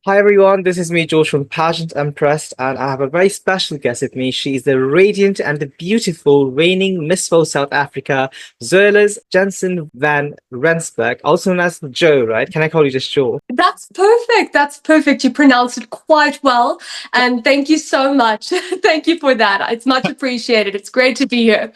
Hi everyone, this is me, George from Pageant Impressed, and I have a very special guest with me. She is the radiant and the beautiful reigning Miss World South Africa, Zoelis Jensen van Rensburg, also known as Jo, right? Can I call you just Jo? That's perfect. That's perfect. You pronounced it quite well. And thank you so much. Thank you for that. It's much appreciated. It's great to be here.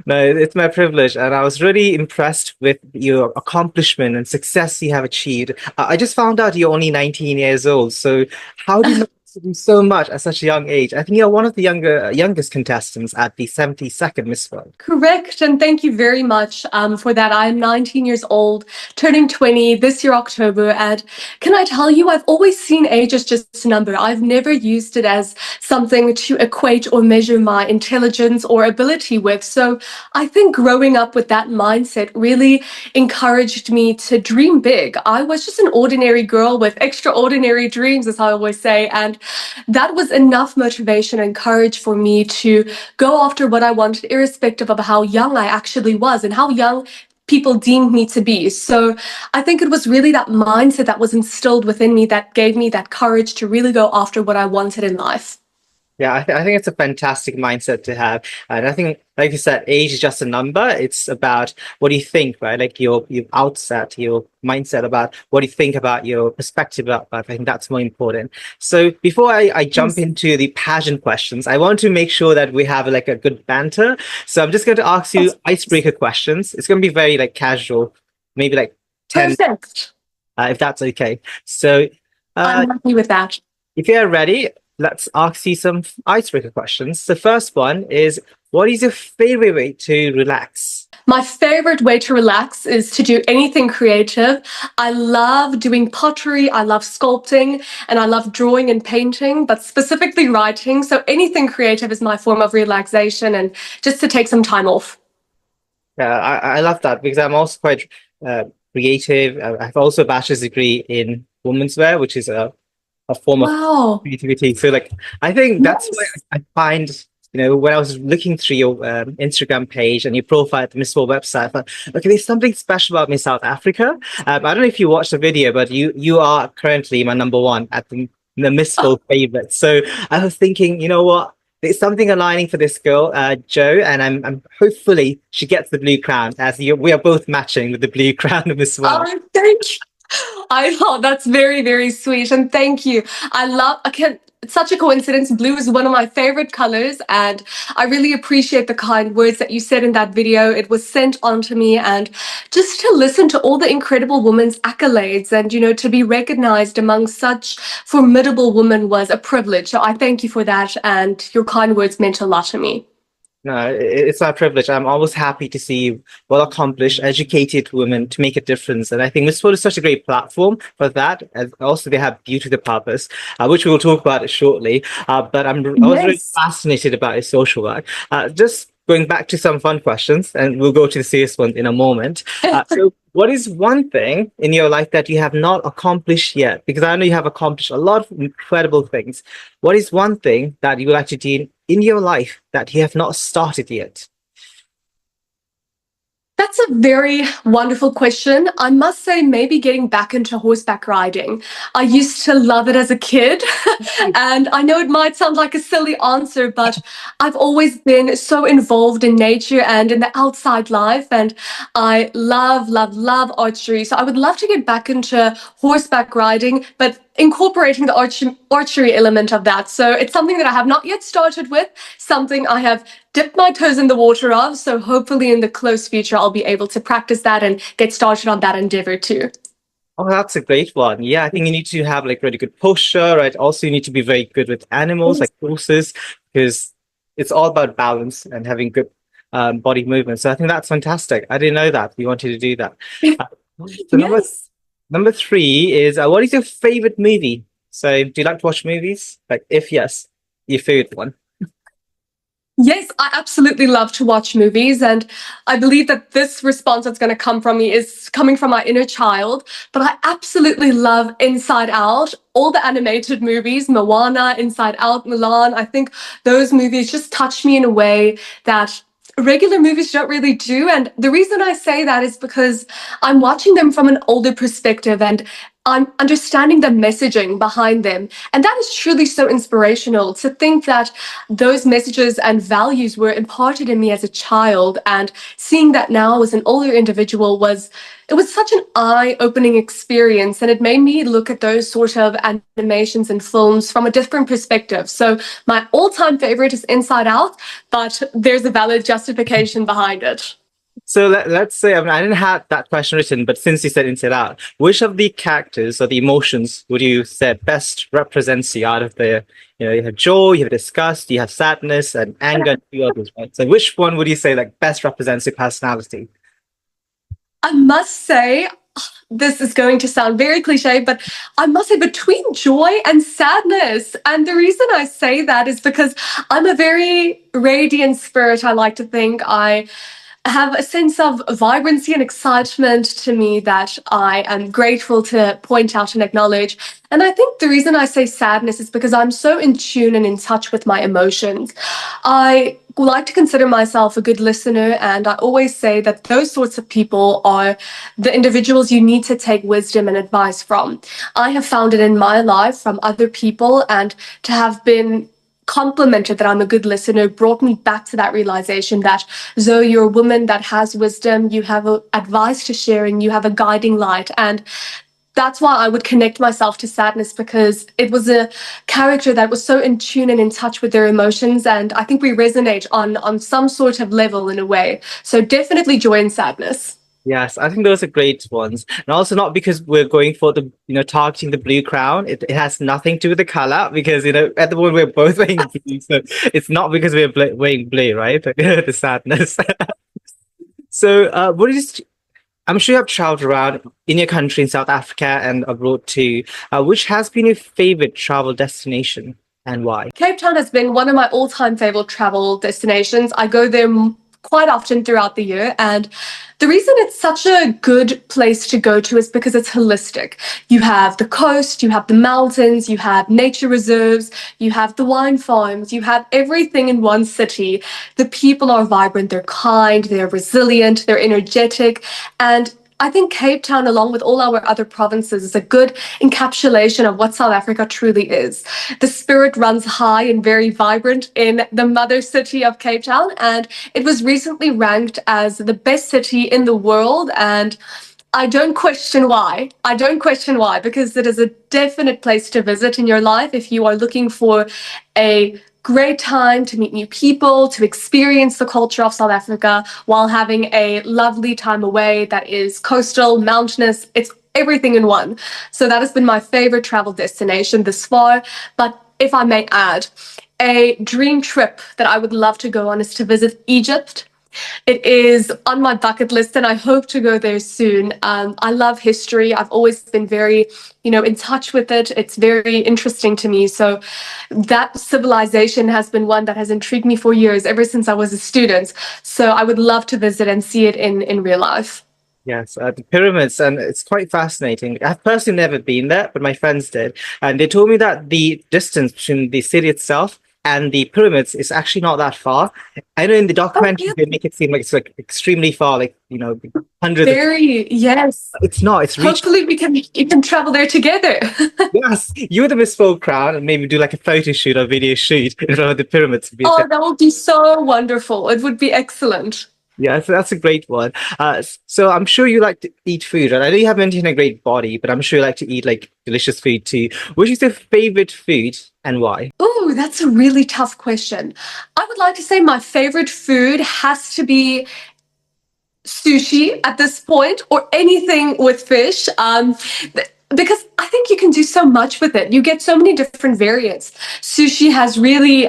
No, it's my privilege, and I was really impressed with your accomplishment and success you have achieved. I just found out you're only 19 years old, so how do you manage to do so much at such a young age? I think you're one of the youngest contestants at the 72nd Miss World. Correct. And thank you very much for that. I'm 19 years old, turning 20 this year, October. And can I tell you, I've always seen age as just a number. I've never used it as something to equate or measure my intelligence or ability with. So I think growing up with that mindset really encouraged me to dream big. I was just an ordinary girl with extraordinary dreams, as I always say. And that was enough motivation and courage for me to go after what I wanted, irrespective of how young I actually was and how young people deemed me to be. So I think it was really that mindset that was instilled within me that gave me that courage to really go after what I wanted in life. Yeah, I think it's a fantastic mindset to have. And I think, like you said, age is just a number. It's about what do you think, right? Like your outset, your mindset about what do you think about your perspective about life. I think that's more important. So before I jump Yes. into the pageant questions, I want to make sure that we have like a good banter. So I'm just going to ask you icebreaker questions. It's going to be very like casual, maybe like 10, Perfect. if that's okay. So uh, I'm happy with that. if you're ready, let's ask you some icebreaker questions. The first one is, what is your favorite way to relax? My favorite way to relax is to do anything creative. I love doing pottery, I love sculpting, and I love drawing and painting, but specifically writing. So anything creative is my form of relaxation and just to take some time off. Yeah, I love that because I'm also quite creative. I have also a bachelor's degree in women's wear, which is a form of Wow. creativity. So, like, I think that's why Nice. I find, when I was looking through your Instagram page and your profile at the Miss World website, I thought, okay, there's something special about Miss South Africa. I don't know if you watched the video, but you are currently my number one at the Miss World favorite. So I was thinking, you know what? There's something aligning for this girl, Jo, and I'm hopefully she gets the blue crown as we are both matching with the blue crown of Miss World. Oh, thank you. I thought that's very, very sweet. And thank you. I can, it's such a coincidence. Blue is one of my favorite colors. And I really appreciate the kind words that you said in that video. It was sent on to me. And just to listen to all the incredible women's accolades and, to be recognized among such formidable women was a privilege. So I thank you for that. And your kind words meant a lot to me. No, it's our privilege. I'm always happy to see well-accomplished, educated women to make a difference. And I think Miss World is such a great platform for that. And also, they have Beauty the Purpose, which we will talk about shortly. But I was really Yes. fascinated about your social work. Just going back to some fun questions, and we'll go to the serious ones in a moment. So, what is one thing in your life that you have not accomplished yet? Because I know you have accomplished a lot of incredible things. What is one thing that you would like to do in your life that you have not started yet? That's a very wonderful question. I must say, maybe getting back into horseback riding. I used to love it as a kid. And I know it might sound like a silly answer, but I've always been so involved in nature and in the outside life. And I love, love, love archery. So I would love to get back into horseback riding, but incorporating the archery element of that. So it's something that I have not yet started with, something I have dipped my toes in the water of. So hopefully in the close future, I'll be able to practice that and get started on that endeavor too. Oh, that's a great one. Yeah, I think you need to have like really good posture, right? Also, you need to be very good with animals like horses because it's all about balance and having good body movement. So I think that's fantastic. I didn't know that you wanted to do that. Uh, so Yes. number three is what is your favorite movie? So do you like to watch movies? Like, if yes, your favorite one. Yes, I absolutely love to watch movies. And I believe that this response that's going to come from me is coming from my inner child. But I absolutely love Inside Out, all the animated movies, Moana, Inside Out, Mulan. I think those movies just touch me in a way that regular movies don't really do. And the reason I say that is because I'm watching them from an older perspective. And I'm understanding the messaging behind them. And that is truly so inspirational to think that those messages and values were imparted in me as a child, and seeing that now as an older individual it was such an eye-opening experience, and it made me look at those sort of animations and films from a different perspective. So my all-time favorite is Inside Out, but there's a valid justification behind it. So let's say, I mean, I didn't have that question written, but since you said Inside Out, which of the characters or the emotions would you say best represents you out of the, you have joy, you have disgust, you have sadness and anger, and a few others, right? So which one would you say like best represents your personality? I must say, this is going to sound very cliche, but I must say between joy and sadness. And the reason I say that is because I'm a very radiant spirit. I like to think I have a sense of vibrancy and excitement to me that I am grateful to point out and acknowledge. And I think the reason I say sadness is because I'm so in tune and in touch with my emotions. I like to consider myself a good listener, and I always say that those sorts of people are the individuals you need to take wisdom and advice from. I have found it in my life from other people, and to have been complimented that I'm a good listener brought me back to that realization that Zoe, you're a woman that has wisdom, you have advice to share, and you have a guiding light. And that's why I would connect myself to sadness, because it was a character that was so in tune and in touch with their emotions, and I think we resonate on some sort of level in a way. So definitely joy and sadness. Yes, I think those are great ones. And also not because we're going for the, targeting the blue crown. It has nothing to do with the color because, at the moment we're both wearing blue. So it's not because we're wearing blue, right? The sadness. So I'm sure you have traveled around in your country, in South Africa and abroad too. Which has been your favorite travel destination and why? Cape Town has been one of my all-time favorite travel destinations. I go there quite often throughout the year, and the reason it's such a good place to go to is because it's holistic. You have the coast, you have the mountains, you have nature reserves, you have the wine farms, you have everything in one city. The people are vibrant, they're kind, they're resilient, they're energetic, and I think Cape Town, along with all our other provinces, is a good encapsulation of what South Africa truly is. The spirit runs high and very vibrant in the mother city of Cape Town, and it was recently ranked as the best city in the world, and I don't question why. I don't question why, because it is a definite place to visit in your life if you are looking for a great time to meet new people, to experience the culture of South Africa while having a lovely time away that is coastal, mountainous. It's everything in one. So that has been my favorite travel destination this far. But if I may add, a dream trip that I would love to go on is to visit Egypt. It is on my bucket list, and I hope to go there soon. I love history. I've always been very, in touch with it. It's very interesting to me. So that civilization has been one that has intrigued me for years, ever since I was a student. So I would love to visit and see it in real life. Yes, the pyramids, and it's quite fascinating. I've personally never been there, but my friends did, and they told me that the distance between the city itself and the pyramids is actually not that far. I know in the documentary they make it seem like it's like extremely far, like hundreds. Yes. It's not. It's hopefully we can travel there together. Yes, you with the Miss Folk crown and maybe do like a photo shoot or video shoot in front of the pyramids. Oh, that would be so wonderful. It would be excellent. Yeah, so that's a great one. So I'm sure you like to eat food, right? I know you have maintained a great body, but I'm sure you like to eat like delicious food too. Which is your favorite food and why? Oh, that's a really tough question. I would like to say my favorite food has to be sushi at this point, or anything with fish. Because I think you can do so much with it. You get so many different variants. Sushi has really,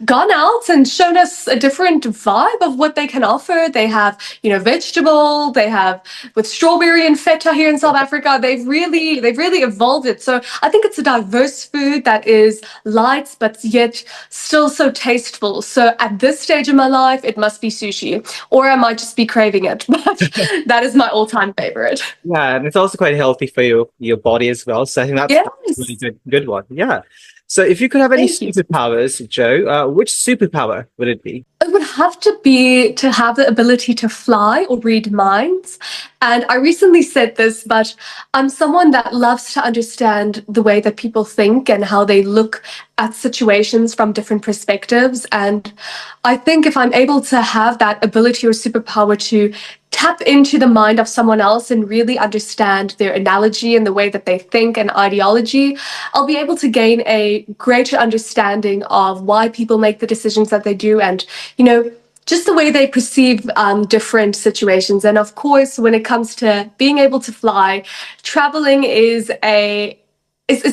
gone out and shown us a different vibe of what they can offer. They have, vegetable. They have with strawberry and feta here in South Africa. They've really evolved it. So I think it's a diverse food that is light but yet still so tasteful. So at this stage of my life, it must be sushi, or I might just be craving it. But that is my all-time favorite. Yeah, and it's also quite healthy for your body as well. So I think that's Yes. a really good one. Yeah. So if you could have any Thank you. superpowers, Joe, which superpower would it be? It would have to be to have the ability to fly or read minds. And I recently said this, but I'm someone that loves to understand the way that people think and how they look at situations from different perspectives. And I think if I'm able to have that ability or superpower to tap into the mind of someone else and really understand their analogy and the way that they think and ideology, I'll be able to gain a greater understanding of why people make the decisions that they do and, just the way they perceive different situations. And of course, when it comes to being able to fly, traveling is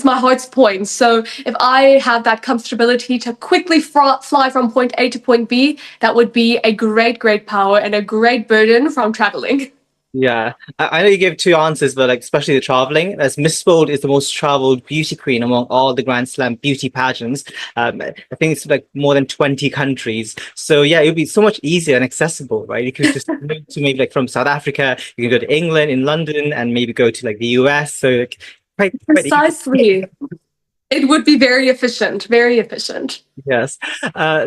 my heart's point. So if I have that comfortability to quickly fly from point A to point B, that would be a great, great power and a great burden from traveling. Yeah, I know you gave two answers, but like especially the traveling, as Miss World is the most traveled beauty queen among all the Grand Slam beauty pageants. I think it's like more than 20 countries. So yeah, it would be so much easier and accessible, right? You could just move to maybe like from South Africa, you can go to England, in London, and maybe go to like the US. So like quite easy. Precisely. It would be very efficient, very efficient. Yes.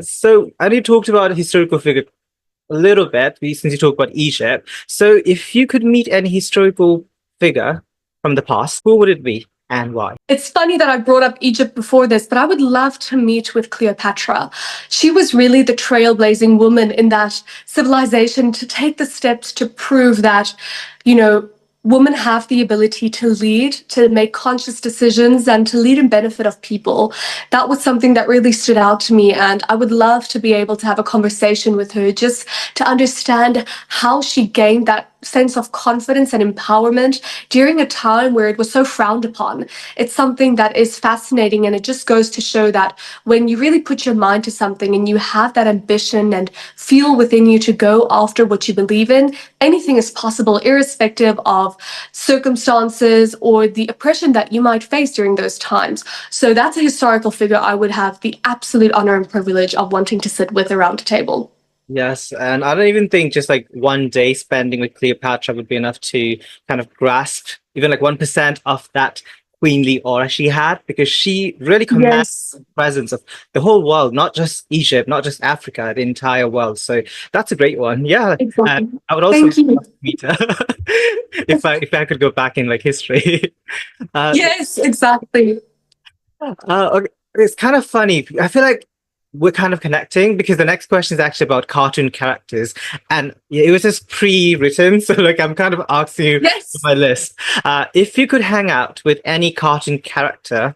So I know you talked about a historical figure a little bit since you talked about Egypt. So if you could meet any historical figure from the past, who would it be and why? It's funny that I brought up Egypt before this, but I would love to meet with Cleopatra. She was really the trailblazing woman in that civilization to take the steps to prove that, women have the ability to lead, to make conscious decisions, and to lead in benefit of people. That was something that really stood out to me, and I would love to be able to have a conversation with her just to understand how she gained that sense of confidence and empowerment during a time where it was so frowned upon. It's something that is fascinating, and it just goes to show that when you really put your mind to something and you have that ambition and feel within you to go after what you believe in, anything is possible, irrespective of circumstances or the oppression that you might face during those times. So that's a historical figure I would have the absolute honor and privilege of wanting to sit with around a table. Yes, and I don't even think just like one day spending with Cleopatra would be enough to kind of grasp even like 1% of that queenly aura she had, because she really commands Yes, the presence of the whole world, not just Egypt, not just Africa, the entire world. So that's a great one. Yeah, exactly. I would also Thank you. love to meet her if I could go back in like history. Uh, Yes, exactly. okay. It's kind of funny. I feel like we're kind of connecting because the next question is actually about cartoon characters, and it was just pre-written, so like I'm kind of asking you for Yes. my list. If you could hang out with any cartoon character,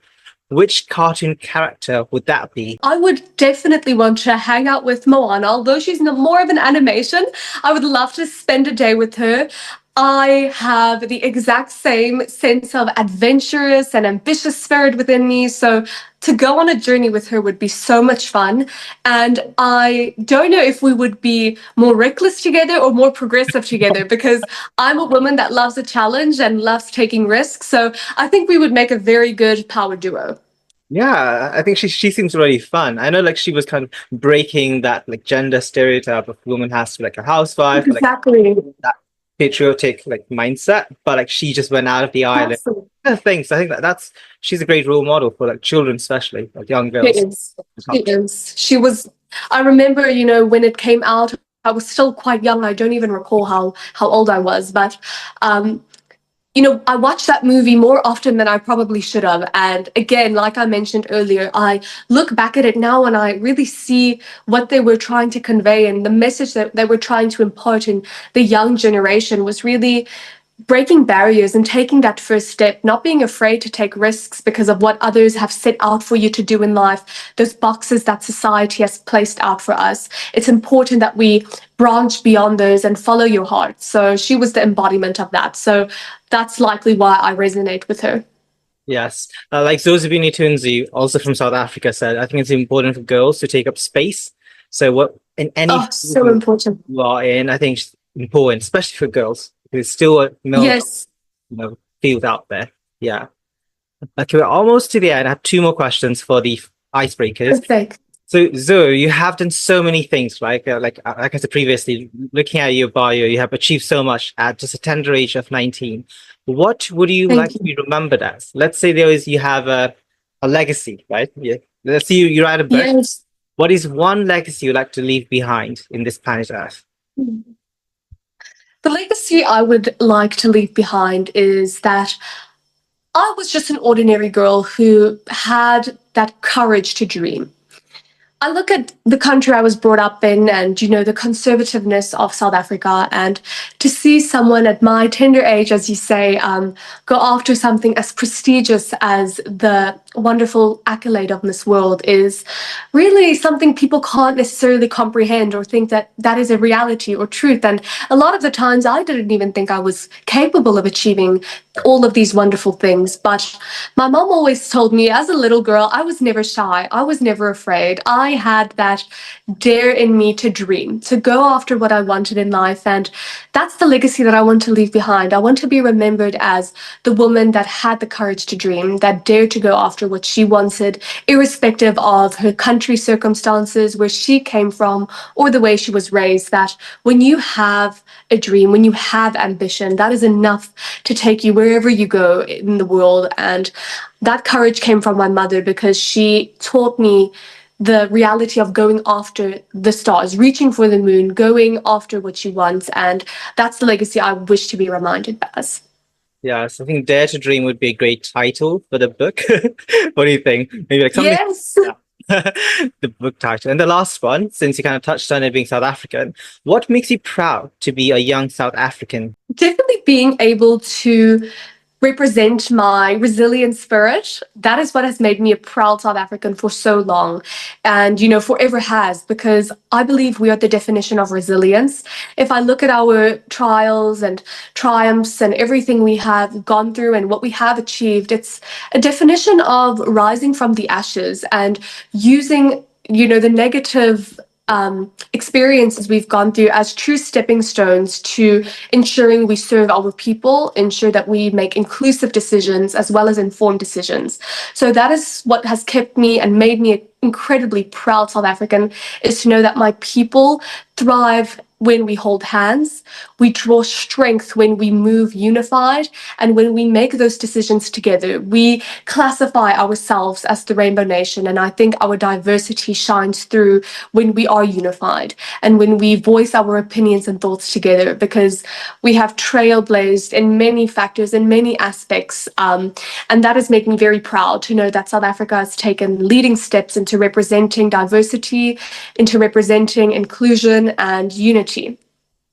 which cartoon character would that be? I would definitely want to hang out with Moana, although she's more of an animation. I would love to spend a day with her. I have the exact same sense of adventurous and ambitious spirit within me. So to go on a journey with her would be so much fun. And I don't know if we would be more reckless together or more progressive together, because I'm a woman that loves a challenge and loves taking risks. So I think we would make a very good power duo. Yeah, I think she seems really fun. I know like she was kind of breaking that like gender stereotype of woman has to be like a housewife, like Exactly. that patriotic like mindset, but like she just went out of the island. Absolutely. Yeah, thanks. I think that's she's a great role model for like children, especially like young She girls. is. She is. She was. I remember, when it came out, I was still quite young. I don't even recall how old I was, but um, I watched that movie more often than I probably should have. And again, like I mentioned earlier, I look back at it now and I really see what they were trying to convey, and the message that they were trying to impart in the young generation was really breaking barriers and taking that first step, not being afraid to take risks because of what others have set out for you to do in life, those boxes that society has placed out for us. It's important that we branch beyond those and follow your heart. So she was the embodiment of that. So that's likely why I resonate with her. Yes, like Zozibini Tunzi, also from South Africa, said, I think it's important for girls to take up space. So what in any Oh, so field important. you are in, I think it's important, especially for girls, because it's still a male, Yes, field out there. Yeah. Okay, we're almost to the end. I have two more questions for the icebreakers. perfect. So Zoe, you have done so many things, right? Like I said previously, looking at your bio, you have achieved so much at just a tender age of 19. What would you like Thank to you. be remembered as? Let's say you have a legacy, right? Yeah. Let's see you write a book. Yes. What is one legacy you'd like to leave behind in this planet Earth? The legacy I would like to leave behind is that I was just an ordinary girl who had that courage to dream. I look at the country I was brought up in and, the conservativeness of South Africa, and to see someone at my tender age, as you say, go after something as prestigious as the wonderful accolade of Miss World is really something people can't necessarily comprehend or think that that is a reality or truth. And a lot of the times I didn't even think I was capable of achieving all of these wonderful things. But my mom always told me as a little girl, I was never shy. I was never afraid. I had that dare in me to dream, to go after what I wanted in life. And that's the legacy that I want to leave behind. I want to be remembered as the woman that had the courage to dream, that dared to go after what she wanted, irrespective of her country circumstances, where she came from, or the way she was raised. That when you have a dream, when you have ambition, that is enough to take you wherever you go in the world. And that courage came from my mother because she taught me the reality of going after the stars, reaching for the moon, going after what you want. And that's the legacy I wish to be reminded as. Yes, I think Dare to Dream would be a great title for the book. What do you think? Maybe like something. Yes. Yeah. The book title. And the last one, since you kind of touched on it being South African, what makes you proud to be a young South African? Definitely being able to represent my resilient spirit. That is what has made me a proud South African for so long and, forever has, because I believe we are the definition of resilience. If I look at our trials and triumphs and everything we have gone through and what we have achieved, it's a definition of rising from the ashes and using, the negative experiences we've gone through as true stepping stones to ensuring we serve our people, ensure that we make inclusive decisions as well as informed decisions. So that is what has kept me and made me an incredibly proud South African, is to know that my people thrive when we hold hands, we draw strength when we move unified, and when we make those decisions together. We classify ourselves as the Rainbow Nation, and I think our diversity shines through when we are unified and when we voice our opinions and thoughts together, because we have trailblazed in many factors, in many aspects, and that has made me very proud to know that South Africa has taken leading steps into representing diversity, into representing inclusion and unity.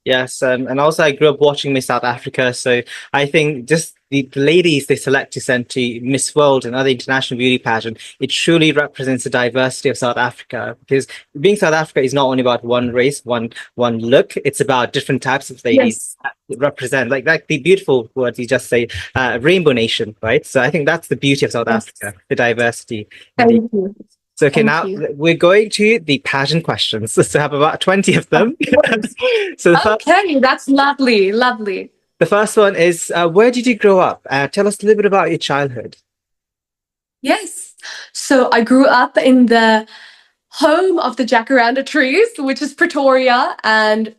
Yes, and also I grew up watching Miss South Africa, so I think just the ladies they select to send to Miss World and other international beauty pageant, it truly represents the diversity of South Africa. Because being South Africa is not only about one race, one look; it's about different types of ladies Yes. that represent, like the beautiful words you just say, Rainbow Nation, right? So I think that's the beauty of South Yes. Africa, the diversity. Indeed. Thank you. So okay, Thank now you. we're going to the pageant questions. So I have about 20 of them. So Okay, that's lovely, lovely. the first one is, where did you grow up? Tell us a little bit about your childhood. Yes. So I grew up in the home of the jacaranda trees, which is Pretoria. And,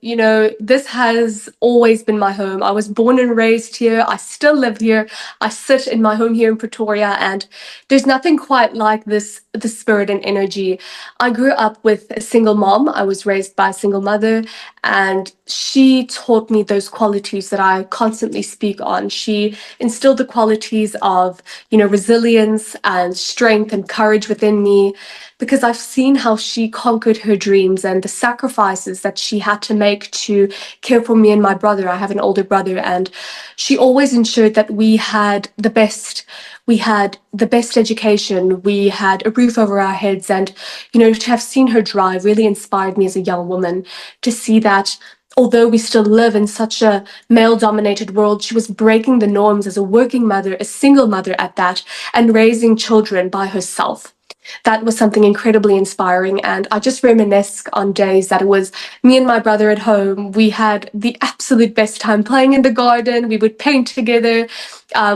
this has always been my home. I was born and raised here. I still live here. I sit in my home here in Pretoria. And there's nothing quite like this, the spirit and energy. I grew up with a single mom. I was raised by a single mother. And she taught me those qualities that I constantly speak on. She instilled the qualities of, resilience and strength and courage within me, because I've seen how she conquered her dreams and the sacrifices that she had to make to care for me and my brother. I have an older brother, and she always ensured that we had the best. We had the best education. We had a roof over our heads. And, to have seen her drive really inspired me as a young woman, to see that although we still live in such a male-dominated world, she was breaking the norms as a working mother, a single mother at that, and raising children by herself. That was something incredibly inspiring. And I just reminisce on days that it was me and my brother at home. We had the absolute best time playing in the garden. We would paint together.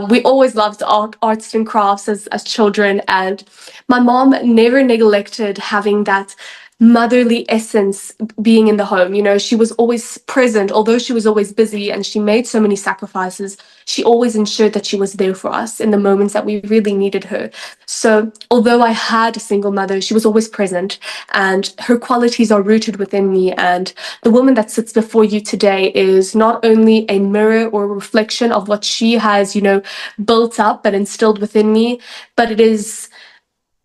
We always loved arts and crafts as children. And my mom never neglected having that motherly essence being in the home. She was always present, although she was always busy and she made so many sacrifices. she always ensured that she was there for us in the moments that we really needed her. So although I had a single mother, she was always present, and her qualities are rooted within me. And the woman that sits before you today is not only a mirror or a reflection of what she has, built up and instilled within me, but it is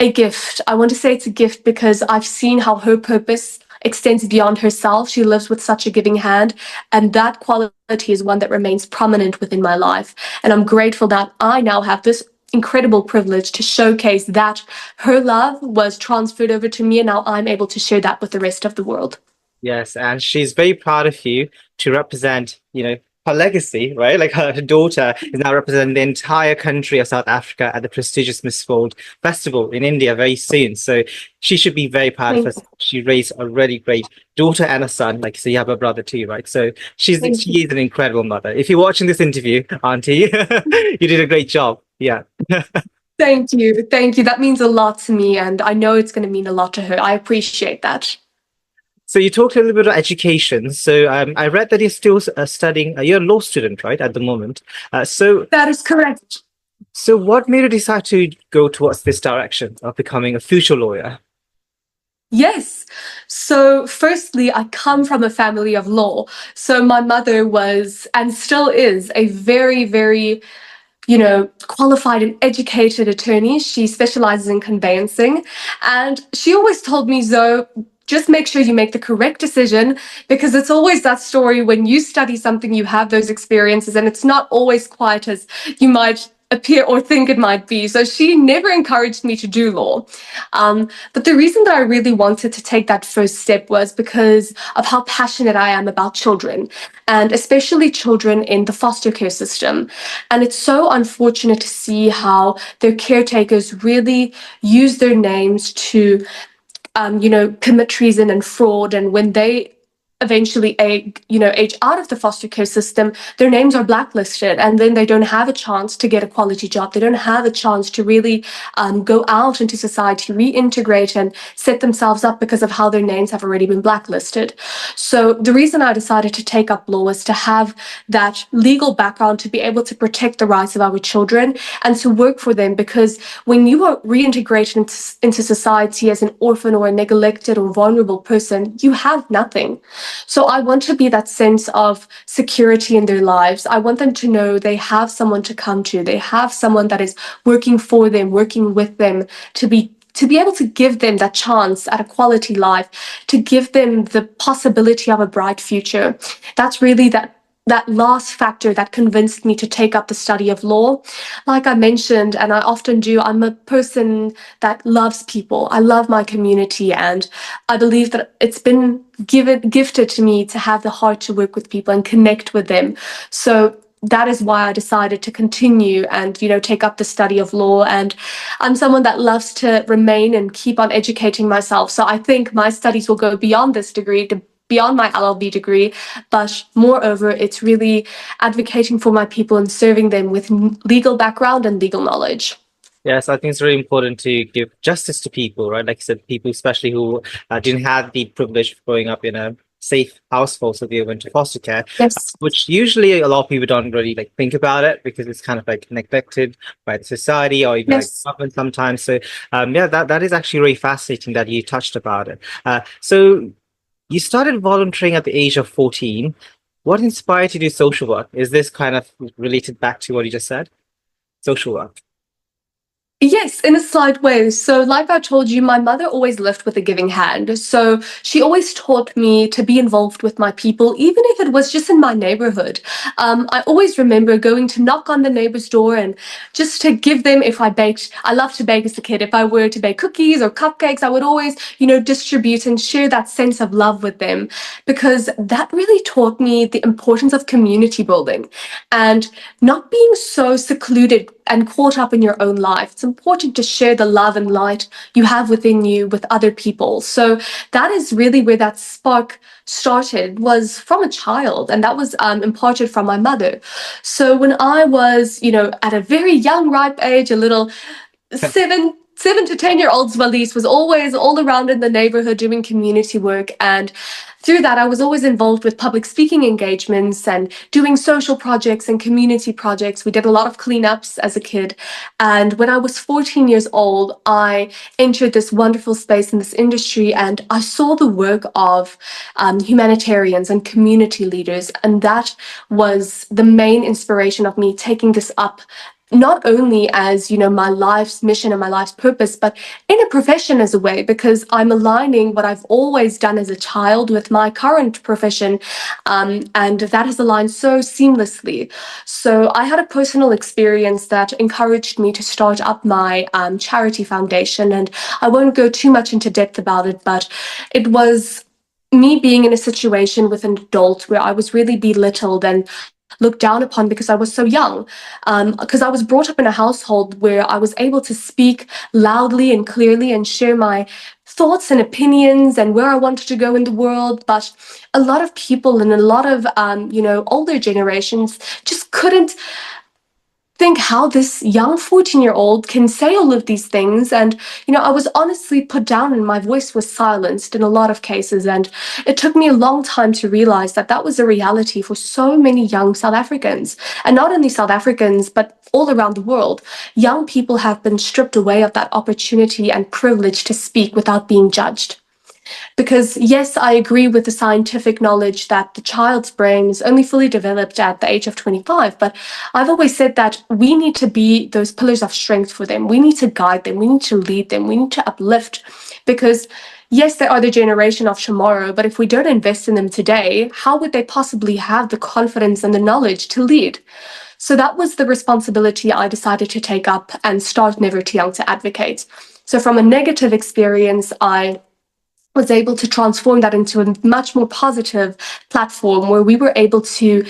a gift. I want to say it's a gift because I've seen how her purpose extends beyond herself. She lives with such a giving hand, and that quality is one that remains prominent within my life. And I'm grateful that I now have this incredible privilege to showcase that her love was transferred over to me, and now I'm able to share that with the rest of the world. Yes, and she's very proud of you to represent, her legacy, right? Like her daughter is now representing the entire country of South Africa at the prestigious Miss World Festival in India very soon. So she should be very proud of Thank us. She raised a really great daughter and a son. Like, so you have a brother too, right? So she is an incredible mother. If you're watching this interview, Auntie, you did a great job. Yeah. Thank you. Thank you. That means a lot to me, and I know it's going to mean a lot to her. I appreciate that. So you talked a little bit about education. So I read that you're still studying. You're a law student, right, at the moment. So That is correct. So what made you decide to go towards this direction of becoming a future lawyer? Yes. So, firstly, I come from a family of law. So, my mother was and still is a very, very qualified and educated attorney. She specializes in conveyancing. And she always told me, Zoe, just make sure you make the correct decision, because it's always that story when you study something, you have those experiences, and it's not always quite as you might appear or think it might be. So she never encouraged me to do law. But the reason that I really wanted to take that first step was because of how passionate I am about children, and especially children in the foster care system. And it's so unfortunate to see how their caretakers really use their names to commit treason and fraud. And when they eventually age out of the foster care system, their names are blacklisted, and then they don't have a chance to get a quality job. They don't have a chance to really go out into society, reintegrate, and set themselves up because of how their names have already been blacklisted. So the reason I decided to take up law was to have that legal background to be able to protect the rights of our children and to work for them, because when you are reintegrated into society as an orphan or a neglected or vulnerable person, you have nothing. So I want to be that sense of security in their lives. I want them to know they have someone to come to. They have someone that is working for them, working with them, to be able to give them that chance at a quality life, to give them the possibility of a bright future. That's really that last factor that convinced me to take up the study of law. Like I mentioned, and I often do, I'm a person that loves people. I love my community, and I believe that it's been gifted to me to have the heart to work with people and connect with them. So that is why I decided to continue and, take up the study of law. And I'm someone that loves to remain and keep on educating myself. So I think my studies will go beyond this degree, beyond my LLB degree, but moreover, it's really advocating for my people and serving them with legal background and legal knowledge. Yes, I think it's really important to give justice to people, right? Like you said, people especially who didn't have the privilege of growing up in a safe household, so they went to foster care, Yes. which usually a lot of people don't really think about it because it's kind of neglected by the society or even Yes. government sometimes. So that is actually really fascinating that you touched about it. So you started volunteering at the age of 14. What inspired you to do social work? Is this kind of related back to what you just said? Social work. Yes, in a slight way. So, like I told you, my mother always lived with a giving hand. So, she always taught me to be involved with my people, even if it was just in my neighborhood. I always remember going to knock on the neighbor's door and just to give them, if I baked, I loved to bake as a kid. If I were to bake cookies or cupcakes, I would always, distribute and share that sense of love with them, because that really taught me the importance of community building and not being so secluded and caught up in your own life. It's important to share the love and light you have within you with other people. So that is really where that spark started, was from a child, and that was imparted from my mother. So when I was, at a very young, ripe age, a little 7 to 10 year olds, Valis, was always all around in the neighborhood doing community work. And through that, I was always involved with public speaking engagements and doing social projects and community projects. We did a lot of cleanups as a kid. And when I was 14 years old, I entered this wonderful space in this industry, and I saw the work of humanitarians and community leaders. And that was the main inspiration of me taking this up, not only as, my life's mission and my life's purpose, but in a profession as a way, because I'm aligning what I've always done as a child with my current profession, and that has aligned so seamlessly. So I had a personal experience that encouraged me to start up my charity foundation, and I won't go too much into depth about it, but it was me being in a situation with an adult where I was really belittled and looked down upon because I was so young. Because I was brought up in a household where I was able to speak loudly and clearly and share my thoughts and opinions and where I wanted to go in the world. But a lot of people and a lot of, older generations just couldn't think how this young 14-year-old can say all of these things. And, I was honestly put down and my voice was silenced in a lot of cases. And it took me a long time to realize that that was a reality for so many young South Africans. And not only South Africans, but all around the world. Young people have been stripped away of that opportunity and privilege to speak without being judged. Because yes, I agree with the scientific knowledge that the child's brain is only fully developed at the age of 25, but I've always said that we need to be those pillars of strength for them. We need to guide them. We need to lead them. We need to uplift, because yes, they are the generation of tomorrow, but if we don't invest in them today, how would they possibly have the confidence and the knowledge to lead? So that was the responsibility I decided to take up and start Never Too Young to Advocate. So from a negative experience, I was able to transform that into a much more positive platform where we were able to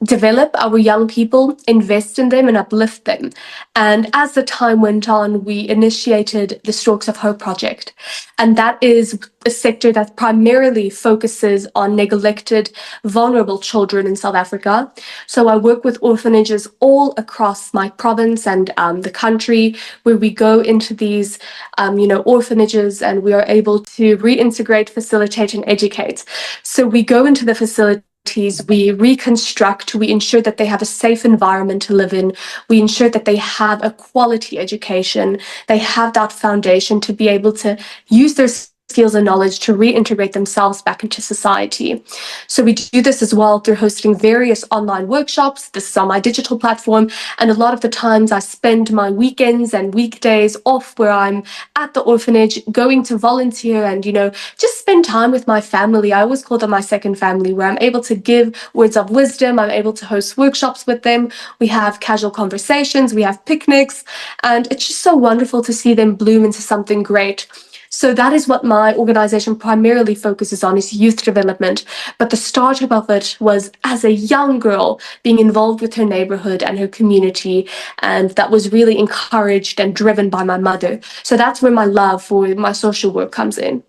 develop our young people, invest in them and uplift them. And as the time went on, we initiated the Storks of Hope project. And that is a sector that primarily focuses on neglected, vulnerable children in South Africa. So I work with orphanages all across my province and the country, where we go into these, orphanages, and we are able to reintegrate, facilitate, and educate. So we go into the facility. We reconstruct, we ensure that they have a safe environment to live in, we ensure that they have a quality education, they have that foundation to be able to use their skills and knowledge to reintegrate themselves back into society. So we do this as well through hosting various online workshops. This is on my digital platform, and a lot of the times I spend my weekends and weekdays off where I'm at the orphanage going to volunteer and, just spend time with my family. I always call them my second family, where I'm able to give words of wisdom. I'm able to host workshops with them. We have casual conversations, we have picnics, and it's just so wonderful to see them bloom into something great. So that is what my organization primarily focuses on, is youth development. But the startup of it was as a young girl being involved with her neighborhood and her community. And that was really encouraged and driven by my mother. So that's where my love for my social work comes in.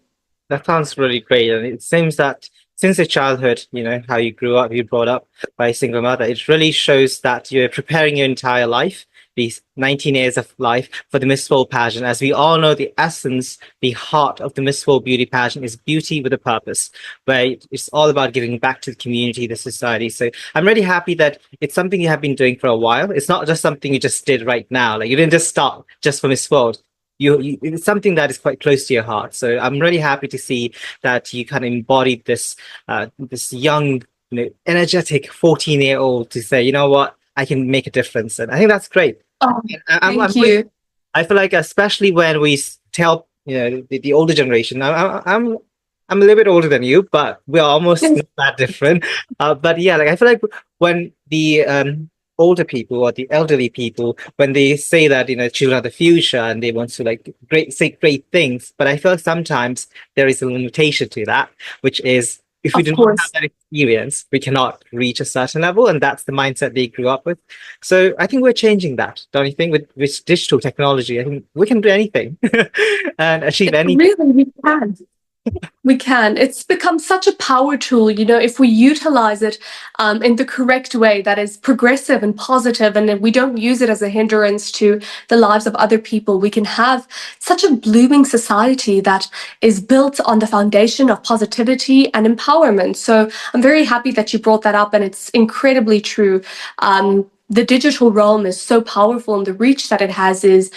That sounds really great. And it seems that since your childhood, how you grew up, you brought up by a single mother, it really shows that you're preparing your entire life, these 19 years of life, for the Miss World pageant. As we all know, the essence, the heart of the Miss World beauty pageant is beauty with a purpose, where it's all about giving back to the community, the society. So I'm really happy that it's something you have been doing for a while. It's not just something you just did right now. Like, you didn't just start just for Miss World. It's something that is quite close to your heart. So I'm really happy to see that you kind of embodied this young, energetic 14-year-old to say, you know what, I can make a difference. And I think that's great. Oh, thank you. I feel like, especially when we tell, the older generation, I'm a little bit older than you, but we're almost not that different. But yeah, I feel like when the older people or the elderly people, when they say that, children are the future and they want to say great things, but I feel sometimes there is a limitation to that, which is, if we do not have that experience, we cannot reach a certain level, and that's the mindset they grew up with. So I think we're changing that, don't you think? With digital technology, I think we can do anything and achieve anything. Really, we can. We can. It's become such a power tool, if we utilize it in the correct way that is progressive and positive, and if we don't use it as a hindrance to the lives of other people, we can have such a blooming society that is built on the foundation of positivity and empowerment. So I'm very happy that you brought that up, and it's incredibly true. The digital realm is so powerful, and the reach that it has is,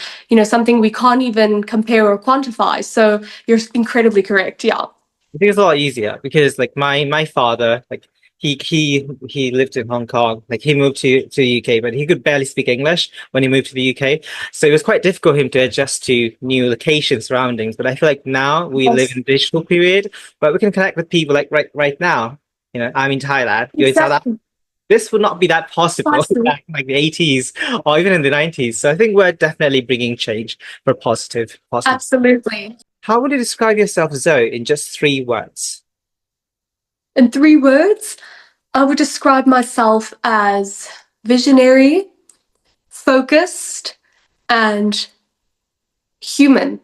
something we can't even compare or quantify. So you're incredibly correct. Yeah. I think it's a lot easier because like my father, like he lived in Hong Kong, like he moved to the UK, but he could barely speak English when he moved to the UK. So it was quite difficult for him to adjust to new location surroundings. But I feel like now we live Yes. in a digital period, but we can connect with people like right now. I'm in Thailand, you're in South Africa. Exactly. This would not be that possible Precisely. back in like the 80s or even in the 90s. So I think we're definitely bringing change for positive. Absolutely. How would you describe yourself, Zoe, in just 3 words? In 3 words, I would describe myself as visionary, focused, and human.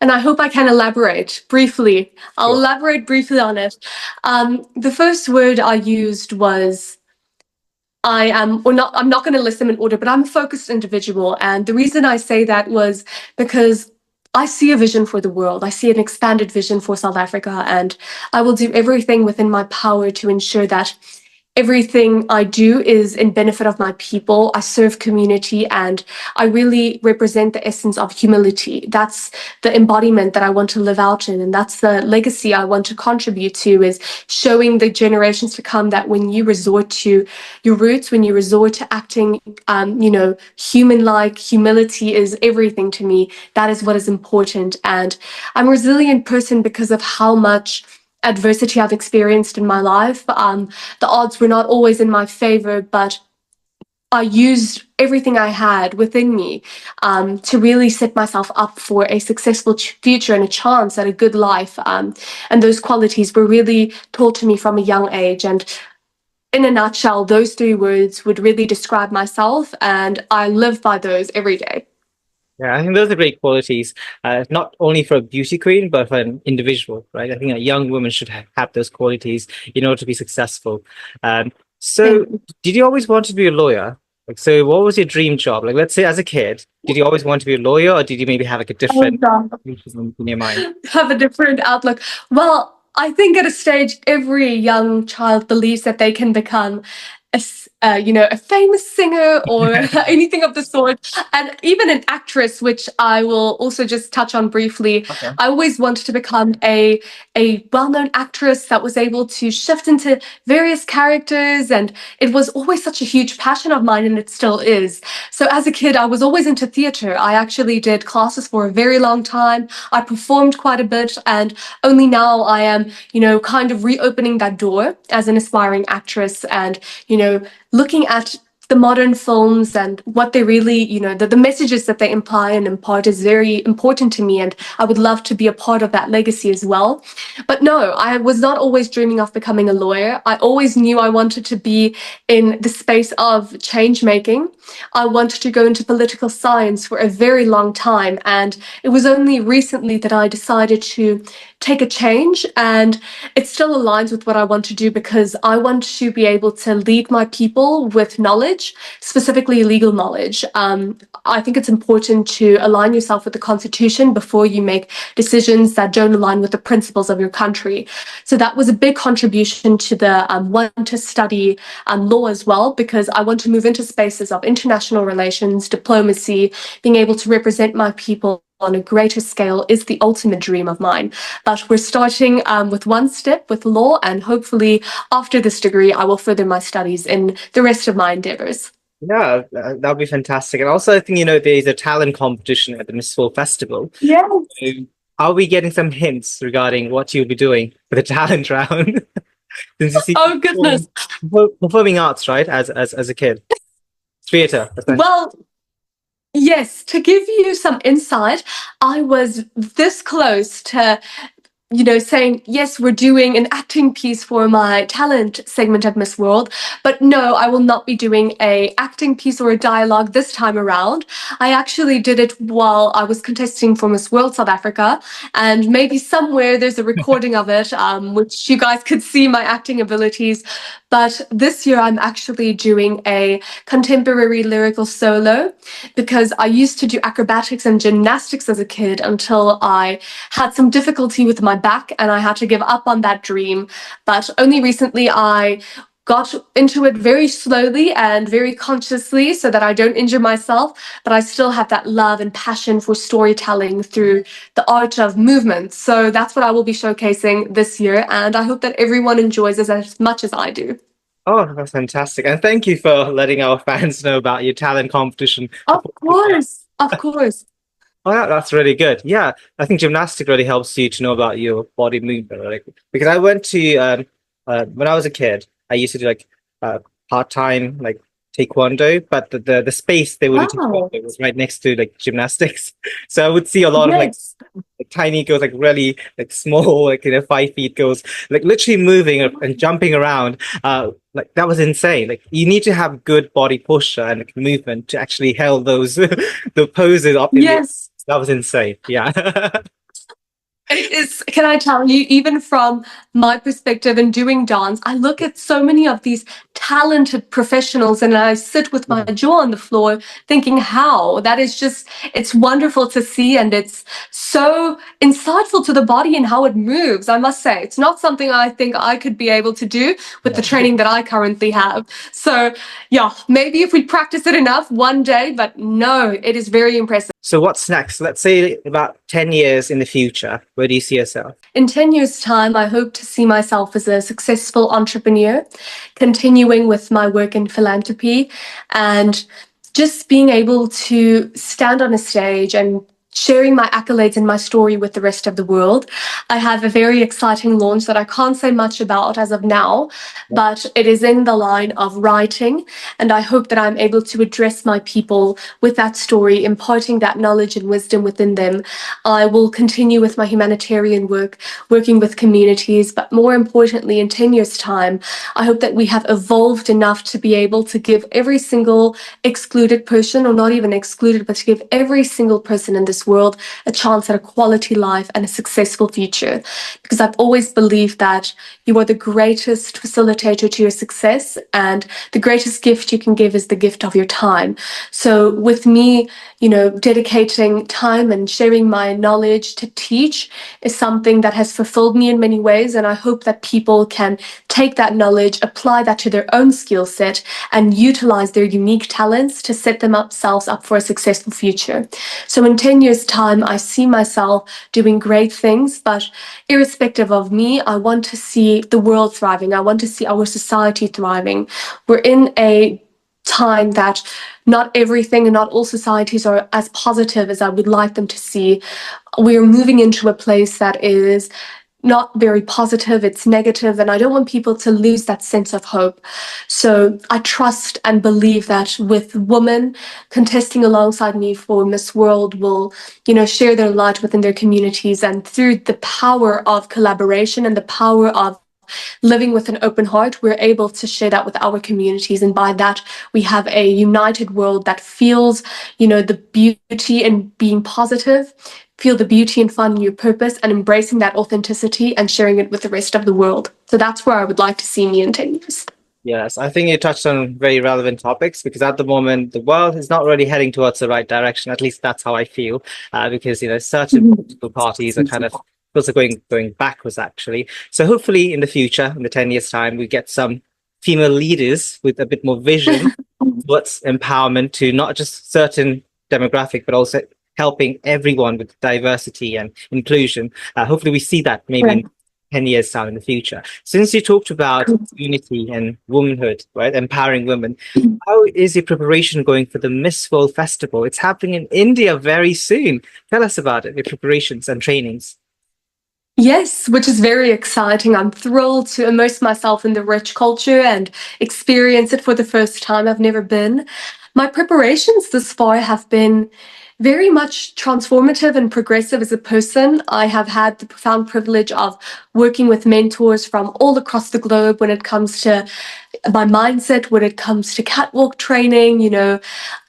And I hope I can elaborate briefly. I'll Sure. elaborate briefly on it. The first word I used was I am, or not, I'm not going to list them in order, but I'm a focused individual. And the reason I say that was because I see a vision for the world. I see an expanded vision for South Africa, and I will do everything within my power to ensure that everything I do is in benefit of my people. I serve community, and I really represent the essence of humility. That's the embodiment that I want to live out in, and that's the legacy I want to contribute to, is showing the generations to come that when you resort to your roots, when you resort to acting, human-like, humility is everything to me. That is what is important. And I'm a resilient person because of how much adversity I've experienced in my life. The odds were not always in my favor, but I used everything I had within me to really set myself up for a successful future and a chance at a good life. And those qualities were really taught to me from a young age. And in a nutshell, those 3 words would really describe myself, and I live by those every day. Yeah, I think those are great qualities, not only for a beauty queen, but for an individual, right? I think a young woman should have those qualities in order to be successful. Thank So, you. did you always want to be a lawyer? Like, so what was your dream job? Like, let's say as a kid, did you always want to be a lawyer, or did you maybe have like a Oh, different God. in your mind? Have a different outlook. Well, I think at a stage, every young child believes that they can become a famous singer or anything of the sort, and even an actress, which I will also just touch on briefly. Okay. I always wanted to become a well-known actress that was able to shift into various characters, and it was always such a huge passion of mine, and it still is. So as a kid, I was always into theater. I actually did classes for a very long time. I performed quite a bit, and only now I am, kind of reopening that door as an aspiring actress, and, looking at the modern films and what they really, the messages that they imply and impart is very important to me. And I would love to be a part of that legacy as well. But no, I was not always dreaming of becoming a lawyer. I always knew I wanted to be in the space of change making. I wanted to go into political science for a very long time. And it was only recently that I decided to take a change, and it still aligns with what I want to do, because I want to be able to lead my people with knowledge, specifically legal knowledge. I think it's important to align yourself with the Constitution before you make decisions that don't align with the principles of your country. So that was a big contribution to the want to study law as well, because I want to move into spaces of international relations, diplomacy, being able to represent my people on a greater scale is the ultimate dream of mine. But we're starting with one step with law, and hopefully after this degree, I will further my studies in the rest of my endeavors. Yeah, that would be fantastic. And also, I think, there's a talent competition at the Miss World Festival. Yes. So are we getting some hints regarding what you'll be doing for the talent round? Since you see Oh, goodness. performing arts, right? As a kid, theater, essentially. Well, yes, to give you some insight, I was this close to saying, yes, we're doing an acting piece for my talent segment at Miss World, but no, I will not be doing a acting piece or a dialogue this time around. I actually did it while I was contesting for Miss World South Africa, and maybe somewhere there's a recording of it, which you guys could see my acting abilities. But this year I'm actually doing a contemporary lyrical solo because I used to do acrobatics and gymnastics as a kid until I had some difficulty with my back and I had to give up on that dream. But only recently I got into it very slowly and very consciously so that I don't injure myself, but I still have that love and passion for storytelling through the art of movement. So that's what I will be showcasing this year, and I hope that everyone enjoys it as much as I do. Oh, that's fantastic. And thank you for letting our fans know about your talent competition. Of course, of course. Oh, that's really good. Yeah, I think gymnastics really helps you to know about your body movement. Like, because I went to when I was a kid, I used to do like part-time like taekwondo, but the space they would do Wow. taekwondo was right next to like gymnastics. So I would see a lot of like Yes. tiny girls, like really like small, like 5 feet girls, like literally moving and jumping around. Like that was insane. Like you need to have good body posture and like, movement to actually held those the poses up in the. Yes. That was insane. Yeah. It is, can I tell you, even from my perspective in doing dance, I look at so many of these talented professionals and I sit with my jaw on the floor thinking, how? That is just, it's wonderful to see and it's so insightful to the body and how it moves. I must say, it's not something I think I could be able to do with the training that I currently have. So, yeah, maybe if we practice it enough one day, but no, it is very impressive. So what's next? Let's say about 10 years in the future. Where do you see yourself? In 10 years' time, I hope to see myself as a successful entrepreneur, continuing with my work in philanthropy and just being able to stand on a stage and sharing my accolades and my story with the rest of the world. I have a very exciting launch that I can't say much about as of now, but it is in the line of writing. And I hope that I'm able to address my people with that story, imparting that knowledge and wisdom within them. I will continue with my humanitarian work, working with communities, but more importantly, in 10 years' time, I hope that we have evolved enough to be able to give every single excluded person, or not even excluded, but to give every single person in this world a chance at a quality life and a successful future. Because I've always believed that you are the greatest facilitator to your success, and the greatest gift you can give is the gift of your time. So with me, dedicating time and sharing my knowledge to teach is something that has fulfilled me in many ways. And I hope that people can take that knowledge, apply that to their own skill set, and utilize their unique talents to set themselves up for a successful future. So in 10 years' time, I see myself doing great things, but irrespective of me, I want to see the world thriving. I want to see our society thriving. We're in a time that not everything and not all societies are as positive as I would like them to see. We're moving into a place that is not very positive, it's negative, and I don't want people to lose that sense of hope. So I trust and believe that with women contesting alongside me for Miss World will, share their light within their communities, and through the power of collaboration and the power of living with an open heart, we're able to share that with our communities. And by that, we have a united world that feels, the beauty in being positive, feel the beauty and finding your purpose and embracing that authenticity and sharing it with the rest of the world. So that's where I would like to see me in 10 years. Yes, I think you touched on very relevant topics because at the moment the world is not really heading towards the right direction. At least that's how I feel. Because certain political parties are kind of also going backwards actually. So hopefully in the future, in the 10 years time, we get some female leaders with a bit more vision towards empowerment to not just certain demographic, but also helping everyone with diversity and inclusion. Hopefully we see that maybe in 10 years time in the future. Since you talked about unity and womanhood, right, empowering women, how is your preparation going for the Miss World Festival? It's happening in India very soon. Tell us about it, your preparations and trainings. Yes, which is very exciting. I'm thrilled to immerse myself in the rich culture and experience it for the first time. I've never been. My preparations this far have been very much transformative and progressive as a person. I have had the profound privilege of working with mentors from all across the globe when it comes to my mindset, when it comes to catwalk training,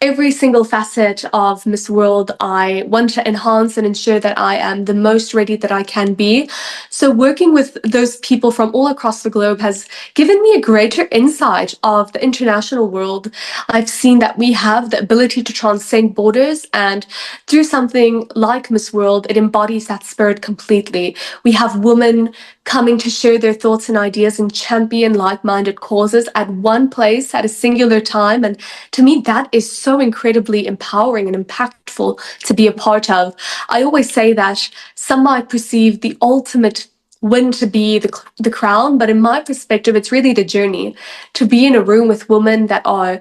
every single facet of Miss World, I want to enhance and ensure that I am the most ready that I can be. So working with those people from all across the globe has given me a greater insight of the international world. I've seen that we have the ability to transcend borders, and through something like Miss World, it embodies that spirit completely. We have women coming to share their thoughts and ideas and champion like-minded causes at one place at a singular time. And to me, that is so incredibly empowering and impactful to be a part of. I always say that some might perceive the ultimate win to be the crown, but in my perspective, it's really the journey to be in a room with women that are,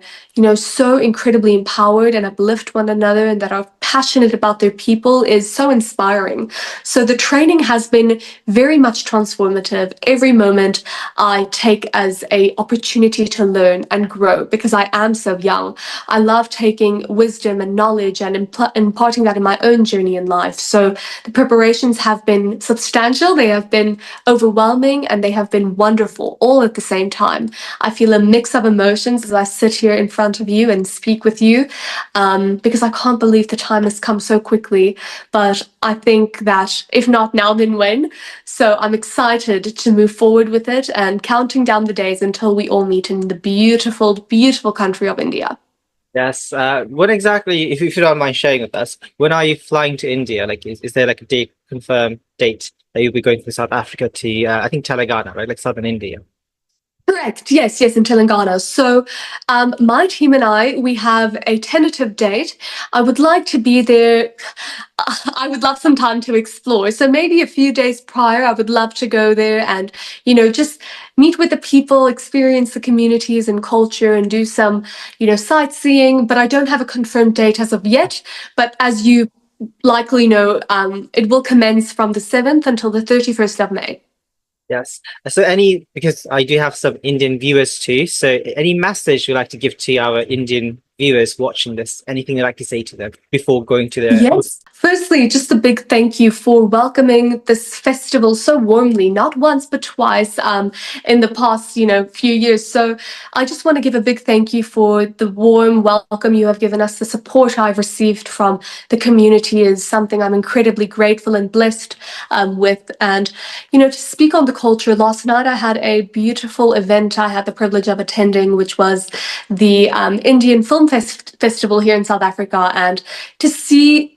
so incredibly empowered and uplift one another and that are passionate about their people is so inspiring. So the training has been very much transformative. Every moment I take as a opportunity to learn and grow because I am so young. I love taking wisdom and knowledge and imparting that in my own journey in life. So the preparations have been substantial. They have been overwhelming and they have been wonderful all at the same time. I feel a mix of emotions as I sit here in front of you and speak with you because I can't believe the time has come so quickly. But I think that if not now, then when? So I'm excited to move forward with it and counting down the days until we all meet in the beautiful, beautiful country of India. Yes. When exactly, if you don't mind sharing with us, when are you flying to India? Like, is there like a date, confirmed date that you'll be going from South Africa to, I think Telangana, right? Like southern India. Correct. Yes, in Telangana. So my team and we have a tentative date. I would like to be there. I would love some time to explore. So maybe a few days prior, I would love to go there and, just meet with the people, experience the communities and culture and do some, sightseeing. But I don't have a confirmed date as of yet. But as you likely know, it will commence from the 7th until the 31st of May. Yes. So because I do have some Indian viewers too. So any message you'd like to give to our Indian viewers watching this? Anything you'd like to say to them before going to the... Yes. Firstly, just a big thank you for welcoming this festival so warmly, not once but twice in the past, few years. So I just want to give a big thank you for the warm welcome you have given us. The support I've received from the community is something I'm incredibly grateful and blessed with. And, to speak on the culture, last night I had a beautiful event I had the privilege of attending, which was the Indian Film Festival here in South Africa. And to see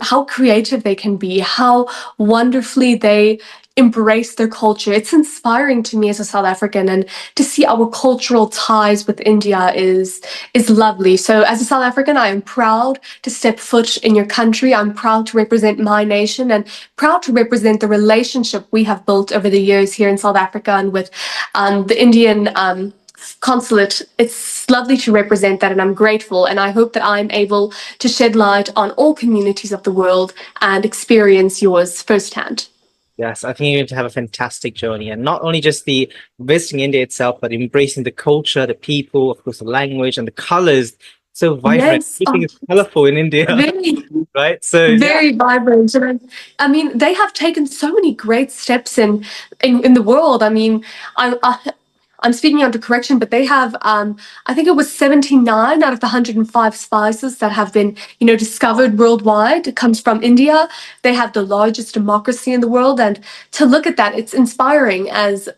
how creative they can be, how wonderfully they embrace their culture. It's inspiring to me as a South African, and to see our cultural ties with India is lovely. So as a South African, I am proud to step foot in your country. I'm proud to represent my nation and proud to represent the relationship we have built over the years here in South Africa and with the Indian consulate. It's lovely to represent that, and I'm grateful, and I hope that I'm able to shed light on all communities of the world and experience yours firsthand. Yes, I think you're going to have a fantastic journey, and not only just the visiting India itself, but embracing the culture, the people, of course, the language and the colors. So vibrant. Yes, Everything is colorful in India, very, right? So very vibrant. And I mean, they have taken so many great steps in the world. I mean, I'm speaking under correction, but they have, I think it was 79 out of the 105 spices that have been, discovered worldwide. It comes from India. They have the largest democracy in the world. And to look at that, it's inspiring as